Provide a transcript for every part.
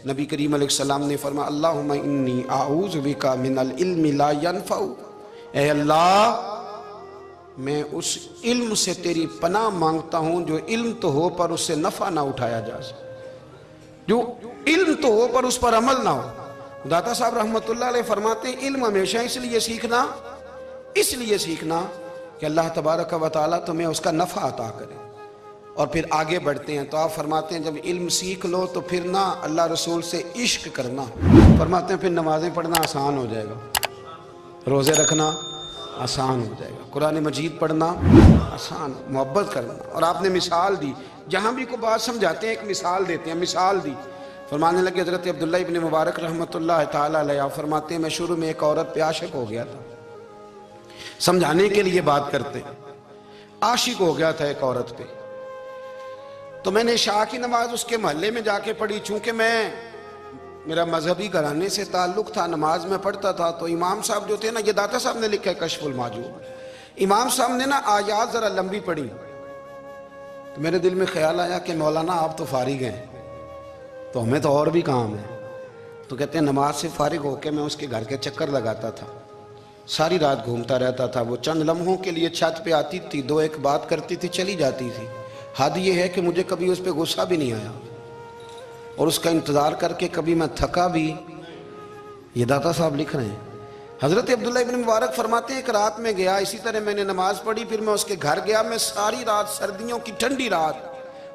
نبی کریم علیہ السلام نے فرمایا اللہم انی اعوذ بکا من العلم لا ینفع، اے اللہ میں اس علم سے تیری پناہ مانگتا ہوں جو علم تو ہو پر اس سے نفع نہ اٹھایا جا سکے، جو علم تو ہو پر اس پر عمل نہ ہو۔ داتا صاحب رحمت اللہ علیہ فرماتے ہیں علم ہمیشہ اس لیے سیکھنا کہ اللہ تبارک و تعالیٰ تمہیں اس کا نفع عطا کرے۔ اور پھر آگے بڑھتے ہیں تو آپ فرماتے ہیں جب علم سیکھ لو تو پھر نہ اللہ رسول سے عشق کرنا، فرماتے ہیں پھر نمازیں پڑھنا آسان ہو جائے گا، روزے رکھنا آسان ہو جائے گا، قرآن مجید پڑھنا آسان، محبت کرنا۔ اور آپ نے مثال دی، جہاں بھی کوئی بات سمجھاتے ہیں ایک مثال دیتے ہیں، مثال دی، فرمانے لگے حضرت عبداللہ ابن مبارک رحمت اللہ تعالیٰ علیہ فرماتے ہیں میں شروع میں ایک عورت پہ عاشق ہو گیا تھا، سمجھانے کے لیے بات کرتے ہیں، عاشق ہو گیا تھا ایک عورت پہ، تو میں نے عشاء کی نماز اس کے محلے میں جا کے پڑھی، چونکہ میرا مذہبی گھرانے سے تعلق تھا، نماز میں پڑھتا تھا، تو امام صاحب جو تھے نا، یہ داتا صاحب نے لکھا ہے کشف المحجوب، امام صاحب نے نا آیات ذرا لمبی پڑھی، تو میرے دل میں خیال آیا کہ مولانا آپ تو فارغ ہیں تو ہمیں تو اور بھی کام ہے، تو کہتے ہیں نماز سے فارغ ہو کے میں اس کے گھر کے چکر لگاتا تھا، ساری رات گھومتا رہتا تھا، وہ چند لمحوں کے لیے چھت پہ آتی تھی، دو ایک بات کرتی تھی، چلی جاتی تھی، حد یہ ہے کہ مجھے کبھی اس پہ غصہ بھی نہیں آیا، اور اس کا انتظار کر کے کبھی میں تھکا بھی۔ یہ داتا صاحب لکھ رہے ہیں۔ حضرت عبداللہ ابن مبارک فرماتے ہیں ایک رات میں گیا، اسی طرح میں نے نماز پڑھی، پھر میں اس کے گھر گیا، میں ساری رات، سردیوں کی ٹھنڈی رات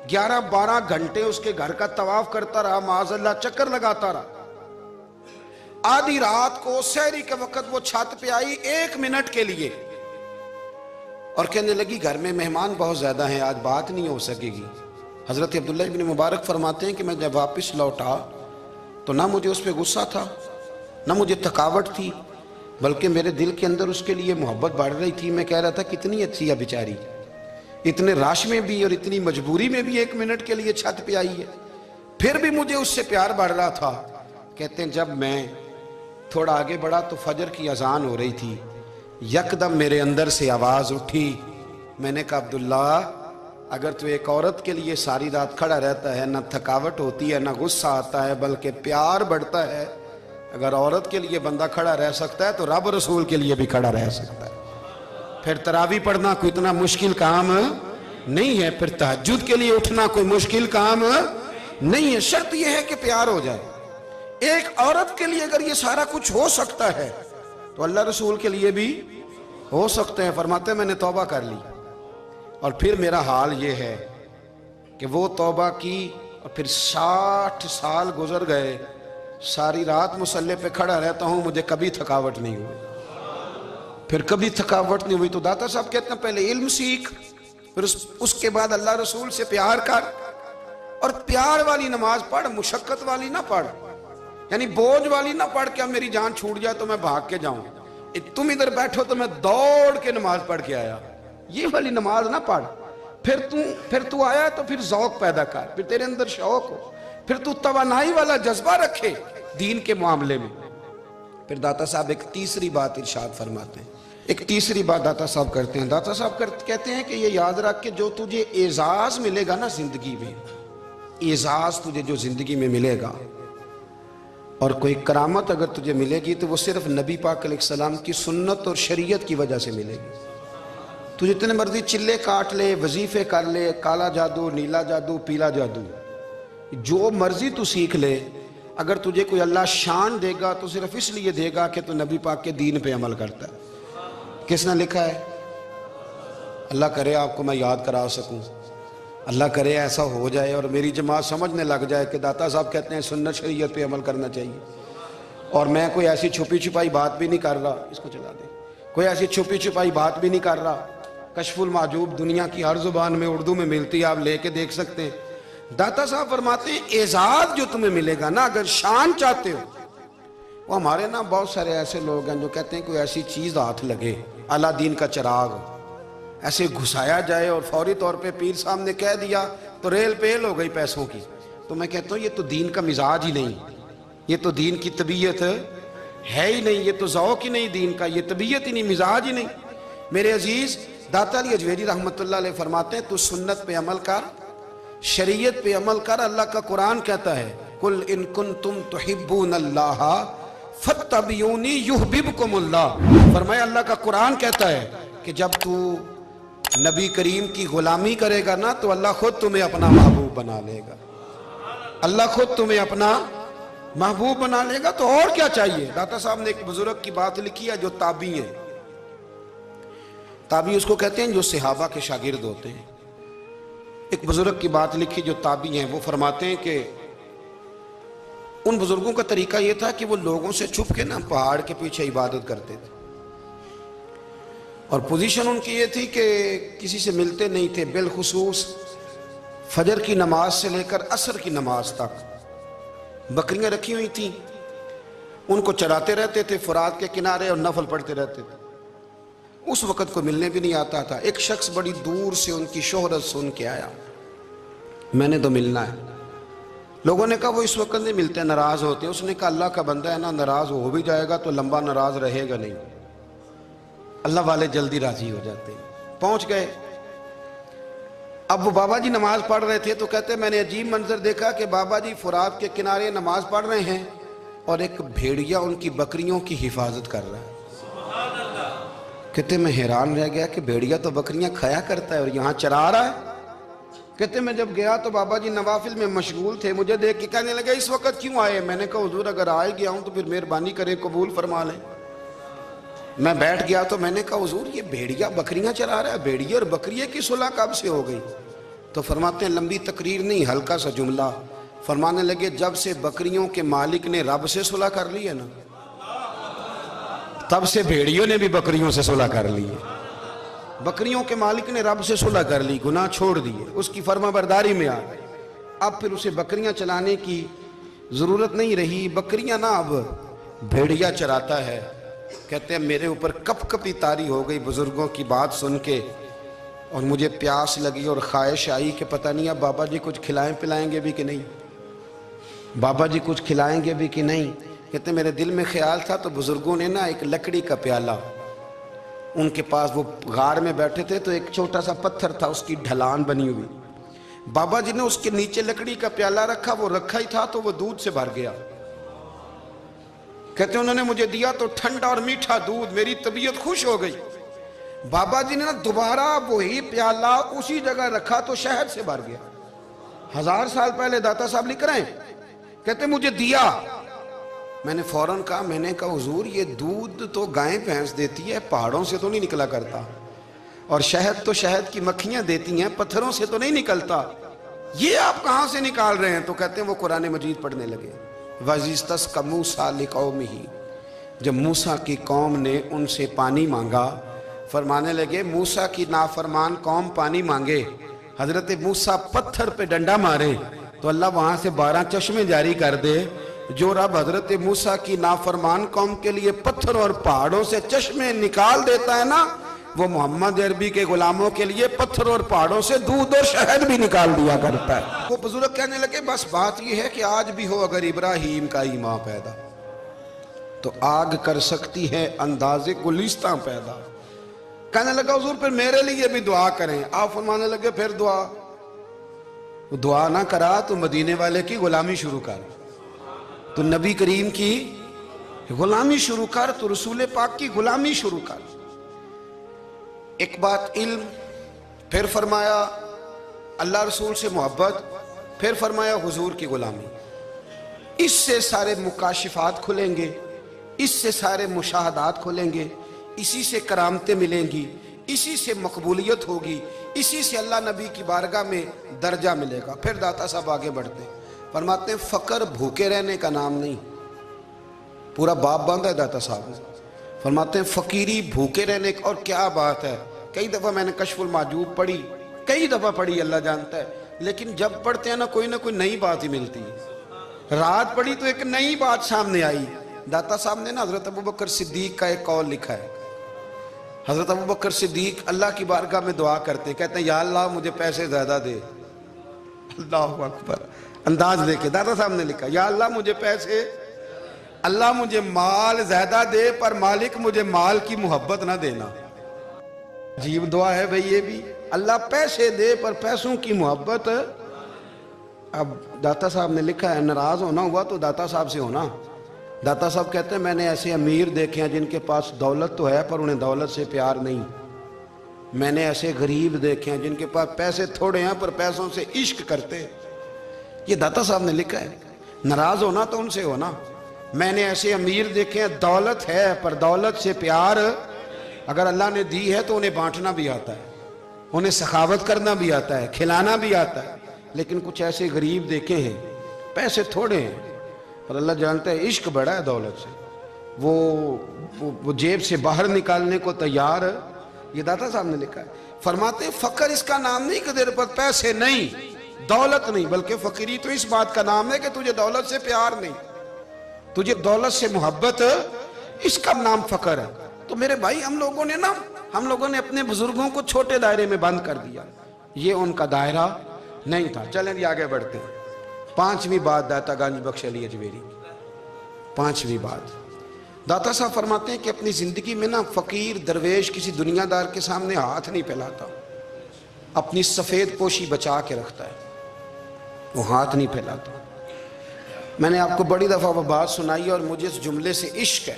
11-12 گھنٹے اس کے گھر کا طواف کرتا رہا، معاذ اللہ چکر لگاتا رہا۔ آدھی رات کو سحری کے وقت وہ چھت پہ آئی 1 منٹ کے لیے اور کہنے لگی گھر میں مہمان بہت زیادہ ہیں، آج بات نہیں ہو سکے گی۔ حضرت عبداللہ ابن مبارک فرماتے ہیں کہ میں جب واپس لوٹا تو نہ مجھے اس پہ غصہ تھا، نہ مجھے تھکاوٹ تھی، بلکہ میرے دل کے اندر اس کے لیے محبت بڑھ رہی تھی۔ میں کہہ رہا تھا کتنی اچھی ہے بیچاری، اتنے راش میں بھی اور اتنی مجبوری میں بھی 1 منٹ کے لیے چھت پہ آئی ہے، پھر بھی مجھے اس سے پیار بڑھ رہا تھا۔ کہتے ہیں جب میں تھوڑا آگے بڑھا تو فجر کی اذان ہو رہی تھی، یکدم میرے اندر سے آواز اٹھی، میں نے کہا عبداللہ اگر تو ایک عورت کے لیے ساری رات کھڑا رہتا ہے، نہ تھکاوٹ ہوتی ہے، نہ غصہ آتا ہے، بلکہ پیار بڑھتا ہے، اگر عورت کے لیے بندہ کھڑا رہ سکتا ہے تو رب رسول کے لیے بھی کھڑا رہ سکتا ہے۔ پھر تراویح پڑھنا کوئی اتنا مشکل کام نہیں ہے، پھر تہجد کے لیے اٹھنا کوئی مشکل کام نہیں ہے، شرط یہ ہے کہ پیار ہو جائے۔ ایک عورت کے لیے اگر یہ سارا کچھ ہو سکتا ہے تو اللہ رسول کے لیے بھی ہو سکتے ہیں۔ فرماتے ہیں میں نے توبہ کر لی، اور پھر میرا حال یہ ہے کہ وہ توبہ کی اور پھر 60 سال گزر گئے، ساری رات مصلی پہ کھڑا رہتا ہوں، مجھے کبھی تھکاوٹ نہیں ہوئی، پھر کبھی تھکاوٹ نہیں ہوئی۔ تو داتا صاحب کہتے ہیں پہلے علم سیکھ، پھر اس کے بعد اللہ رسول سے پیار کر، اور پیار والی نماز پڑھ، مشقت والی نہ پڑھ، یعنی بوجھ والی نہ پڑھ کہ اب میری جان چھوٹ جائے تو میں بھاگ کے جاؤں، تم ادھر بیٹھو تو میں دوڑ کے نماز پڑھ کے آیا، یہ والی نماز نہ پڑھ۔ پھر تو آیا تو پھر ذوق پیدا کر، پھر تیرے اندر شوق ہو، پھر تو توانائی والا جذبہ رکھے دین کے معاملے میں۔ پھر داتا صاحب ایک تیسری بات ارشاد فرماتے ہیں، ایک تیسری بات داتا صاحب کرتے ہیں۔ داتا صاحب کہتے ہیں کہ یہ یاد رکھ کہ جو تجھے اعزاز ملے گا نا زندگی میں، اعزاز تجھے جو زندگی میں ملے گا، اور کوئی کرامت اگر تجھے ملے گی تو وہ صرف نبی پاک علیہ السلام کی سنت اور شریعت کی وجہ سے ملے گی۔ تو جتنے مرضی چلے کاٹ لے، وظیفے کر لے، کالا جادو، نیلا جادو، پیلا جادو، جو مرضی تو سیکھ لے، اگر تجھے کوئی اللہ شان دے گا تو صرف اس لیے دے گا کہ تو نبی پاک کے دین پہ عمل کرتا ہے۔ کس نے لکھا ہے؟ اللہ کرے آپ کو میں یاد کرا سکوں، اللہ کرے ایسا ہو جائے اور میری جماعت سمجھنے لگ جائے کہ داتا صاحب کہتے ہیں سنت شریعت پہ عمل کرنا چاہیے، اور میں کوئی ایسی چھپی چھپائی بات بھی نہیں کر رہا، اس کو چلا دیں، کوئی ایسی چھپی چھپائی بات بھی نہیں کر رہا۔ کشف المحجوب دنیا کی ہر زبان میں اردو میں ملتی ہے، آپ لے کے دیکھ سکتے ہیں۔ داتا صاحب فرماتے ہیں اعزاز جو تمہیں ملے گا نا، اگر شان چاہتے ہو، وہ ہمارے نا بہت سارے ایسے لوگ ہیں جو کہتے ہیں کوئی ایسی چیز ہاتھ لگے، اعلیٰ دین کا چراغ ایسے گھسایا جائے اور فوری طور پہ پیر صاحب نے کہہ دیا تو ریل پیل ہو گئی پیسوں کی، تو میں کہتا ہوں یہ تو دین کا مزاج ہی نہیں، یہ تو دین کی طبیعت ہے ہی نہیں، یہ تو ذوق ہی نہیں دین کا، یہ طبیعت ہی نہیں، مزاج ہی نہیں۔ میرے عزیز داتا علی اجویری رحمت اللہ علیہ فرماتے ہیں تو سنت پہ عمل کر، شریعت پہ عمل کر، اللہ کا قرآن کہتا ہے قل ان کنتم تحبون اللہ فاتبعونی یحببکم اللہ. فرمایا اللہ کا قرآن کہتا ہے کہ جب تو نبی کریم کی غلامی کرے گا نا تو اللہ خود تمہیں اپنا محبوب بنا لے گا. اللہ خود تمہیں اپنا محبوب بنا لے گا. تو اور کیا چاہیے. داتا صاحب نے ایک بزرگ کی بات لکھی ہے جو تابعی ہیں. تابعی اس کو کہتے ہیں جو صحابہ کے شاگرد ہوتے ہیں. ایک بزرگ کی بات لکھی جو تابعی ہیں. وہ فرماتے ہیں کہ ان بزرگوں کا طریقہ یہ تھا کہ وہ لوگوں سے چھپ کے نا پہاڑ کے پیچھے عبادت کرتے تھے. اور پوزیشن ان کی یہ تھی کہ کسی سے ملتے نہیں تھے. بالخصوص فجر کی نماز سے لے کر عصر کی نماز تک بکریاں رکھی ہوئی تھیں. ان کو چراتے رہتے تھے فرات کے کنارے اور نفل پڑھتے رہتے تھے. اس وقت کو ملنے بھی نہیں آتا تھا. ایک شخص بڑی دور سے ان کی شہرت سن کے آیا. میں نے تو ملنا ہے. لوگوں نے کہا وہ اس وقت نہیں ملتے, ناراض ہوتے. اس نے کہا اللہ کا بندہ ہے نا, ناراض ہو بھی جائے گا تو لمبا ناراض رہے گا نہیں. اللہ والے جلدی راضی ہو جاتے ہیں. پہنچ گئے. اب وہ بابا جی نماز پڑھ رہے تھے تو کہتے میں نے عجیب منظر دیکھا کہ بابا جی فرات کے کنارے نماز پڑھ رہے ہیں اور ایک بھیڑیا ان کی بکریوں کی حفاظت کر رہا ہے. کہتے میں حیران رہ گیا کہ بھیڑیا تو بکریاں کھایا کرتا ہے اور یہاں چرا رہا ہے. کہتے میں جب گیا تو بابا جی نوافل میں مشغول تھے. مجھے دیکھ کے کہنے لگے اس وقت کیوں آئے. میں نے کہا حضور اگر آئے گیا ہوں تو پھر مہربانی کرے قبول فرما لیں. میں بیٹھ گیا تو میں نے کہا حضور یہ بھیڑیا بکریاں چرا رہا ہے, بھیڑیا اور بکریے کی صلح کب سے ہو گئی. تو فرماتے ہیں لمبی تقریر نہیں, ہلکا سا جملہ. فرمانے لگے جب سے بکریوں کے مالک نے رب سے صلح کر لی ہے نا تب سے بھیڑیوں نے بھی بکریوں سے صلح کر لی ہے. بکریوں کے مالک نے رب سے صلح کر لی, گناہ چھوڑ دیے, اس کی فرما برداری میں آ گئے. اب پھر اسے بکریاں چلانے کی ضرورت نہیں رہی. بکریاں نا اب بھیڑیا چراتا ہے. کہتے ہیں میرے اوپر کپ کپی طاری ہو گئی بزرگوں کی بات سن کے, اور مجھے پیاس لگی اور خواہش آئی کہ پتہ نہیں اب بابا جی کچھ کھلائیں پلائیں گے بھی کہ نہیں, بابا جی کچھ کھلائیں گے بھی کہ نہیں. کہتے میرے دل میں خیال تھا تو بزرگوں نے نا ایک لکڑی کا پیالہ, ان کے پاس وہ غار میں بیٹھے تھے تو ایک چھوٹا سا پتھر تھا, اس کی ڈھلان بنی ہوئی. بابا جی نے اس کے نیچے لکڑی کا پیالہ رکھا, وہ رکھا ہی تھا تو وہ دودھ سے بھر گیا. کہتے انہوں نے مجھے دیا تو ٹھنڈا اور میٹھا دودھ, میری طبیعت خوش ہو گئی. بابا جی نے نا دوبارہ وہی پیالہ اسی جگہ رکھا تو شہد سے بھر گیا. 1000 سال پہلے داتا صاحب لکھ رہے ہیں. کہتے مجھے دیا. میں نے فوراً کہا, میں نے کہا حضور یہ دودھ تو گائیں بھینس دیتی ہے, پہاڑوں سے تو نہیں نکلا کرتا, اور شہد تو شہد کی مکھیاں دیتی ہیں, پتھروں سے تو نہیں نکلتا, یہ آپ کہاں سے نکال رہے ہیں. تو کہتے ہیں وہ قرآن مجید پڑھنے لگے. وَإِذِ اسْتَسْقَى مُوسَىٰ لِقَوْمِهِ, جب موسیٰ کی قوم نے ان سے پانی مانگا. فرمانے لگے موسیٰ کی نافرمان قوم پانی مانگے, حضرت موسیٰ پتھر پہ ڈنڈا مارے تو اللہ وہاں سے 12 چشمے جاری کر دے. جو رب حضرت موسیٰ کی نافرمان قوم کے لیے پتھر اور پہاڑوں سے چشمے نکال دیتا ہے نا, وہ محمد عربی کے غلاموں کے لیے پتھر اور پہاڑوں سے دودھ اور شہد بھی نکال دیا کرتا ہے. وہ بزرگ کہنے لگے بس بات یہ ہے کہ آج بھی ہو اگر ابراہیم کا ہی ماں پیدا تو آگ کر سکتی ہے انداز گلستاں پیدا. کہنے لگا حضور پھر میرے لیے بھی دعا کریں. آپ فرمانے لگے پھر دعا نہ کرا تو مدینے والے کی غلامی شروع کر, تو نبی کریم کی غلامی شروع کر, تو رسول پاک کی غلامی شروع کر. ایک بات علم, پھر فرمایا اللہ رسول سے محبت, پھر فرمایا حضور کی غلامی. اس سے سارے مکاشفات کھلیں گے, اس سے سارے مشاہدات کھلیں گے, اسی سے کرامتیں ملیں گی, اسی سے مقبولیت ہوگی, اسی سے اللہ نبی کی بارگاہ میں درجہ ملے گا. پھر داتا صاحب آگے بڑھتے ہیں, فرماتے ہیں فقر بھوکے رہنے کا نام نہیں. پورا باب باندھا ہے داتا صاحب نے. فرماتے ہیں فقیری بھوکے رہنے کا, اور کیا بات ہے. کئی دفعہ میں نے کشف المحجوب پڑھی, کئی دفعہ پڑھی, اللہ جانتا ہے, لیکن جب پڑھتے ہیں نا کوئی نہ کوئی نئی بات ہی ملتی ہے. رات پڑھی تو ایک نئی بات سامنے آئی. داتا صاحب نے نا حضرت ابوبکر صدیق کا ایک قول لکھا ہے. حضرت ابوبکر صدیق اللہ کی بارگاہ میں دعا کرتے, کہتے ہیں یا اللہ مجھے پیسے زیادہ دے. اللہ اکبر, انداز دیکھے داتا صاحب نے لکھا یا اللہ مجھے پیسے, اللہ مجھے مال زیادہ دے پر مالک مجھے مال کی محبت نہ دینا. عجیب دعا ہے بھئی یہ بھی, اللہ پیسے دے پر پیسوں کی محبت. اب داتا صاحب نے لکھا ہے ناراض ہونا ہوا تو داتا صاحب سے ہونا. داتا صاحب کہتے ہیں میں نے ایسے امیر دیکھے ہیں جن کے پاس دولت تو ہے پر انہیں دولت سے پیار نہیں. میں نے ایسے غریب دیکھے ہیں جن کے پاس پیسے تھوڑے ہیں پر پیسوں سے عشق کرتے. یہ داتا صاحب نے لکھا ہے. ناراض ہونا تو ان سے ہونا. میں نے ایسے امیر دیکھے ہیں دولت ہے پر دولت سے پیار, اگر اللہ نے دی ہے تو انہیں بانٹنا بھی آتا ہے, انہیں سخاوت کرنا بھی آتا ہے, کھلانا بھی آتا ہے. لیکن کچھ ایسے غریب دیکھے ہیں پیسے تھوڑے ہیں اور اللہ جانتا ہے عشق بڑا ہے دولت سے, وہ جیب سے باہر نکالنے کو تیار. یہ داتا صاحب نے لکھا ہے. فرماتے ہیں فقر اس کا نام نہیں کہ تیرے پر پیسے نہیں, دولت نہیں, بلکہ فقیری تو اس بات کا نام ہے کہ تجھے دولت سے پیار نہیں, تجھے دولت سے محبت, اس کا نام فقر ہے. تو میرے بھائی ہم لوگوں نے اپنے بزرگوں کو چھوٹے دائرے میں بند کر دیا. یہ ان کا دائرہ نہیں تھا. چلیں جی آگے بڑھتے ہیں. 5ویں بات داتا گنج بخش علی اجمیری. 5ویں بات داتا صاحب فرماتے ہیں کہ اپنی زندگی میں نا فقیر درویش کسی دنیا دار کے سامنے ہاتھ نہیں پھیلاتا, اپنی سفید پوشی بچا کے رکھتا ہے, وہ ہاتھ نہیں پھیلاتا. میں نے آپ کو بڑی دفعہ وہ بات سنائی اور مجھے اس جملے سے عشق ہے.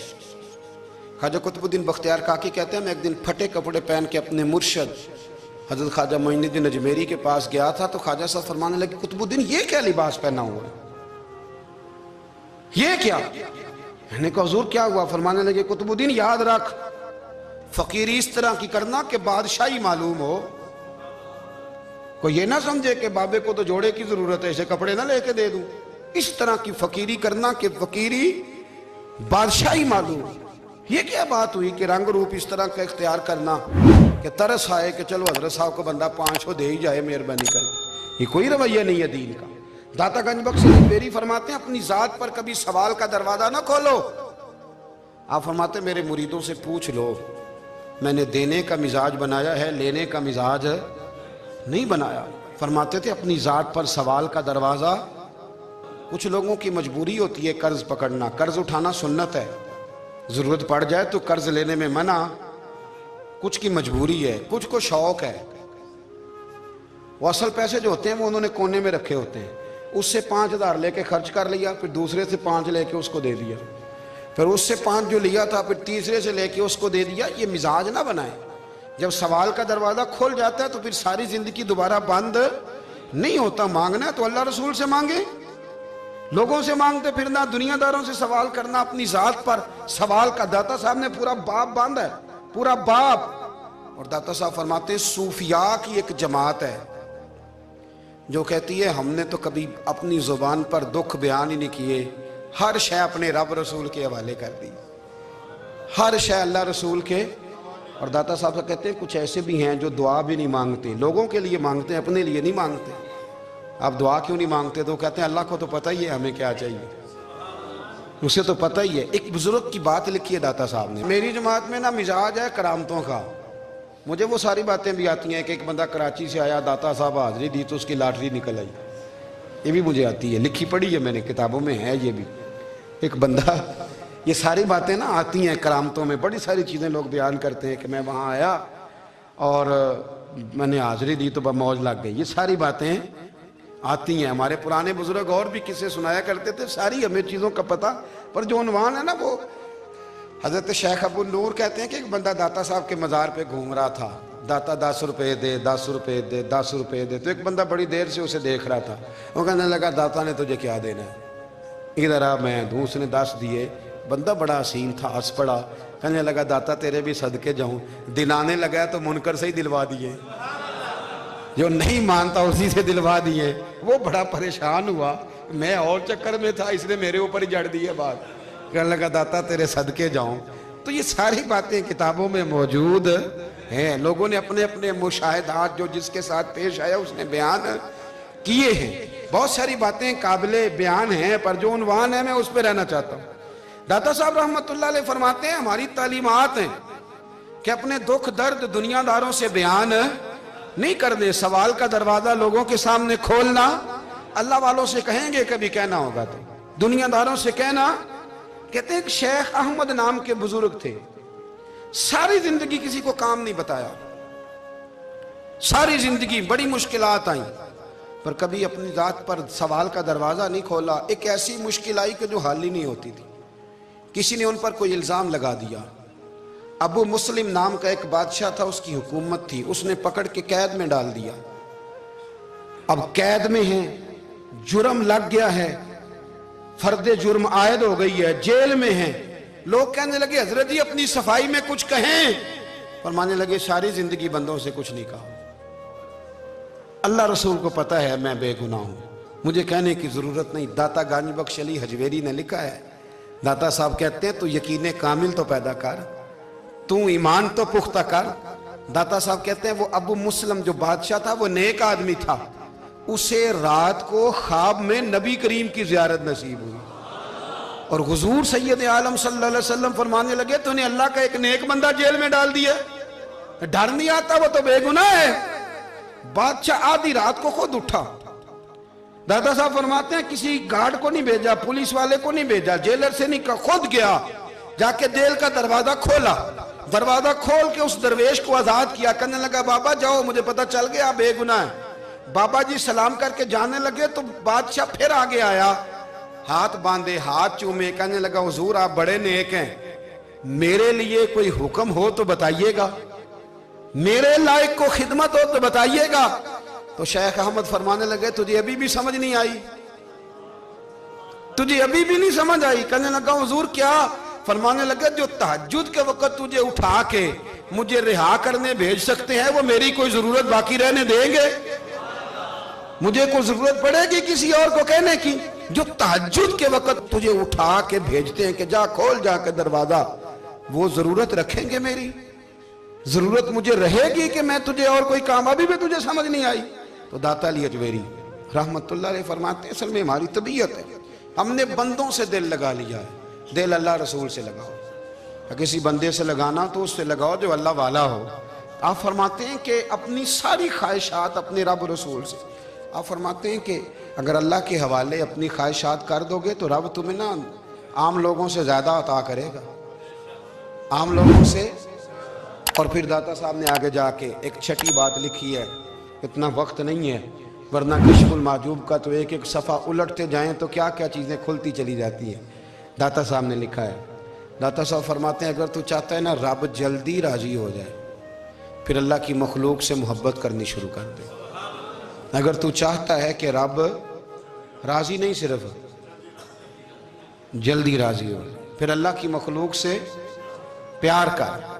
خواجہ قطب الدین بختیار کاکی کہتے ہیں میں ایک دن پھٹے کپڑے پہن کے اپنے مرشد حضرت خواجہ معین الدین اجمیری کے پاس گیا تھا, تو خواجہ صاحب فرمانے لگے قطب الدین یہ کیا لباس پہنا ہوا ہے, یہ کیا؟ میں نے کہا حضور کیا ہوا؟ فرمانے لگے قطب الدین یاد رکھ فقیری اس طرح کی کرنا کہ بادشاہی معلوم ہو. کوئی یہ نہ سمجھے کہ بابے کو تو جوڑے کی ضرورت ہے اسے کپڑے نہ لے کے دے دوں. اس طرح کی فقیری کرنا کہ فقیری بادشاہی معلوم. یہ کیا بات ہوئی کہ رنگ روپ اس طرح کا اختیار کرنا کہ ترس آئے کہ چلو حضرت صاحب کو بندہ 500 دے ہی جائے مہربانی کر. یہ کوئی رویہ نہیں ہے دین کا. داتا گنج بخش علی اجمیری فرماتے ہیں اپنی ذات پر کبھی سوال کا دروازہ نہ کھولو. آپ فرماتے ہیں میرے مریدوں سے پوچھ لو, میں نے دینے کا مزاج بنایا ہے, لینے کا مزاج نہیں بنایا. فرماتے تھے اپنی ذات پر سوال کا دروازہ. کچھ لوگوں کی مجبوری ہوتی ہے قرض پکڑنا, قرض اٹھانا سنت ہے, ضرورت پڑ جائے تو قرض لینے میں منع. کچھ کی مجبوری ہے, کچھ کو شوق ہے. وہ اصل پیسے جو ہوتے ہیں وہ انہوں نے کونے میں رکھے ہوتے ہیں, اس سے 5,000 لے کے خرچ کر لیا, پھر دوسرے سے 5 لے کے اس کو دے دیا, پھر اس سے 5 جو لیا تھا پھر تیسرے سے لے کے اس کو دے دیا. یہ مزاج نہ بنائیں. جب سوال کا دروازہ کھول جاتا ہے تو پھر ساری زندگی دوبارہ بند نہیں ہوتا. مانگنا ہے تو اللہ رسول سے مانگے, لوگوں سے مانگتے پھرنا, دنیا داروں سے سوال کرنا, اپنی ذات پر سوال کا. داتا صاحب نے پورا باب باندھا ہے, پورا باب. اور داتا صاحب فرماتے ہیں صوفیاء کی ایک جماعت ہے جو کہتی ہے ہم نے تو کبھی اپنی زبان پر دکھ بیان ہی نہیں کیے, ہر شے اپنے رب رسول کے حوالے کر دی, ہر شے اللہ رسول کے. اور داتا صاحب کہتے ہیں کچھ ایسے بھی ہیں جو دعا بھی نہیں مانگتے, لوگوں کے لیے مانگتے ہیں, اپنے لیے نہیں مانگتے. آپ دعا کیوں نہیں مانگتے؟ تو کہتے ہیں اللہ کو تو پتہ ہی ہے ہمیں کیا چاہیے, اسے تو پتہ ہی ہے. ایک بزرگ کی بات لکھی ہے داتا صاحب نے, میری جماعت میں نا مزاج ہے کرامتوں کا. مجھے وہ ساری باتیں بھی آتی ہیں کہ ایک بندہ کراچی سے آیا, داتا صاحب حاضری دی تو اس کی لاٹری نکل آئی. یہ بھی مجھے آتی ہے, لکھی پڑھی ہے میں نے, کتابوں میں ہے یہ بھی. ایک بندہ, یہ ساری باتیں نا آتی ہیں کرامتوں میں, بڑی ساری چیزیں لوگ بیان کرتے ہیں کہ میں وہاں آیا اور میں نے حاضری دی تو موج لگ گئی. یہ ساری باتیں آتی ہیں. ہمارے پرانے بزرگ اور بھی قصے سنایا کرتے تھے, ساری ہمیں چیزوں کا پتہ. پر جو عنوان ہے نا وہ حضرت شیخ ابو نور کہتے ہیں کہ ایک بندہ داتا صاحب کے مزار پہ گھوم رہا تھا, داتا 10 روپے دے, 10 روپے دے, 10 روپے دے. تو ایک بندہ بڑی دیر سے اسے دیکھ رہا تھا, وہ کہنے لگا داتا نے تجھے کیا دینا ہے, ادھر آ میں دوں. اس نے 10 دیے. بندہ بڑا حسین تھا, ہنس پڑا, کہنے لگا داتا تیرے بھی صدقے جاؤں. دلانے لگا تو منکر سے ہی دلوا دیے, جو نہیں مانتا اسی سے دلوا دیے. وہ بڑا پریشان ہوا, میں اور چکر میں تھا, اس نے میرے اوپر ہی جڑ دی ہے بات. کہنے لگا داتا تیرے صدقے جاؤں. تو یہ ساری باتیں کتابوں میں موجود ہیں, لوگوں نے اپنے اپنے مشاہدات جو جس کے ساتھ پیش آیا اس نے بیان کیے ہیں. بہت ساری باتیں قابل بیان ہیں, پر جو عنوان ہے میں اس پہ رہنا چاہتا ہوں. داتا صاحب رحمت اللہ علیہ فرماتے ہیں ہماری تعلیمات ہیں کہ اپنے دکھ درد دنیا داروں سے بیان نہیں کرنے, سوال کا دروازہ لوگوں کے سامنے کھولنا. اللہ والوں سے کہیں گے کبھی کہنا ہوگا تو دنیا داروں سے کہنا. کہتے ہیں کہ شیخ احمد نام کے بزرگ تھے, ساری زندگی کسی کو کام نہیں بتایا, ساری زندگی بڑی مشکلات آئیں, پر کبھی اپنی ذات پر سوال کا دروازہ نہیں کھولا. ایک ایسی مشکل آئی کہ جو حل ہی نہیں ہوتی تھی. کسی نے ان پر کوئی الزام لگا دیا. ابو مسلم نام کا ایک بادشاہ تھا, اس کی حکومت تھی, اس نے پکڑ کے قید میں ڈال دیا. اب قید میں ہیں, جرم لگ گیا ہے, فرد جرم عائد ہو گئی ہے, جیل میں ہیں. لوگ کہنے لگے حضرت جی اپنی صفائی میں کچھ کہیں. فرمانے لگے ساری زندگی بندوں سے کچھ نہیں کہا, اللہ رسول کو پتا ہے میں بے گناہ ہوں, مجھے کہنے کی ضرورت نہیں. داتا گانی بخش علی حجویری نے لکھا ہے, داتا صاحب کہتے ہیں تو یقین کامل تو پیدا کر, تو ایمان تو پختہ کر. داتا صاحب کہتے ہیں وہ ابو مسلم جو بادشاہ تھا وہ نیک آدمی تھا, اسے رات کو خواب میں نبی کریم کی زیارت نصیب ہوئی, اور حضور سید عالم صلی اللہ علیہ وسلم فرمانے لگے تو نے اللہ کا ایک نیک بندہ جیل میں ڈال دیا, ڈر نہیں آتا, وہ تو بے گناہ ہے. بادشاہ آدھی رات کو خود اٹھا. دادا صاحب فرماتے ہیں کسی گارڈ کو نہیں بھیجا, پولیس والے کو نہیں بھیجا, جیلر سے نہیں کہا, خود گیا, جا کے جیل کا دروازہ کھولا. دروازہ کھول کے اس درویش کو آزاد کیا. کہنے لگا بابا جاؤ, مجھے پتا چل گیا بے گناہ ہے. بابا جی سلام کر کے جانے لگے تو بادشاہ پھر آگے آیا, ہاتھ باندھے, ہاتھ چومے, کہنے لگا حضور آپ بڑے نیک ہیں, میرے لیے کوئی حکم ہو تو بتائیے گا, میرے لائق کو خدمت ہو تو بتائیے گا. تو شیخ احمد فرمانے لگے تجھے ابھی بھی سمجھ نہیں آئی, تجھے ابھی بھی نہیں سمجھ آئی. کہنے لگا حضور کیا؟ فرمانے لگے جو تہجد کے وقت تجھے اٹھا کے مجھے رہا کرنے بھیج سکتے ہیں وہ میری کوئی ضرورت باقی رہنے دیں گے؟ مجھے کوئی ضرورت پڑے گی کسی اور کو کہنے کی؟ جو تہجد کے وقت تجھے اٹھا کے بھیجتے ہیں کہ جا کھول جا کے دروازہ, وہ ضرورت رکھیں گے میری؟ ضرورت مجھے رہے گی کہ میں تجھے اور کوئی کام؟ ابھی بھی تجھے سمجھ نہیں آئی. تو داتا علی حجویری رحمت اللہ علیہ فرماتے ہیں اصل میں ہماری طبیعت ہے, ہم نے بندوں سے دل لگا لیا ہے. دل اللہ رسول سے لگاؤ, کسی بندے سے لگانا تو اس سے لگاؤ جو اللہ والا ہو. آپ فرماتے ہیں کہ اپنی ساری خواہشات اپنے رب رسول سے, آپ فرماتے ہیں کہ اگر اللہ کے حوالے اپنی خواہشات کر دو گے تو رب تمہیں نا عام لوگوں سے زیادہ عطا کرے گا, عام لوگوں سے. اور پھر داتا صاحب نے آگے جا کے ایک چھٹی بات لکھی ہے, اتنا وقت نہیں ہے ورنہ کشف المحجوب کا تو ایک ایک صفحہ الٹتے جائیں تو کیا کیا چیزیں کھلتی چلی جاتی ہیں. داتا صاحب نے لکھا ہے, داتا صاحب فرماتے ہیں اگر تو چاہتا ہے نا رب جلدی راضی ہو جائے پھر اللہ کی مخلوق سے محبت کرنی شروع کر دے. اگر تو چاہتا ہے کہ رب راضی نہیں صرف جلدی راضی ہو پھر اللہ کی مخلوق سے پیار کر.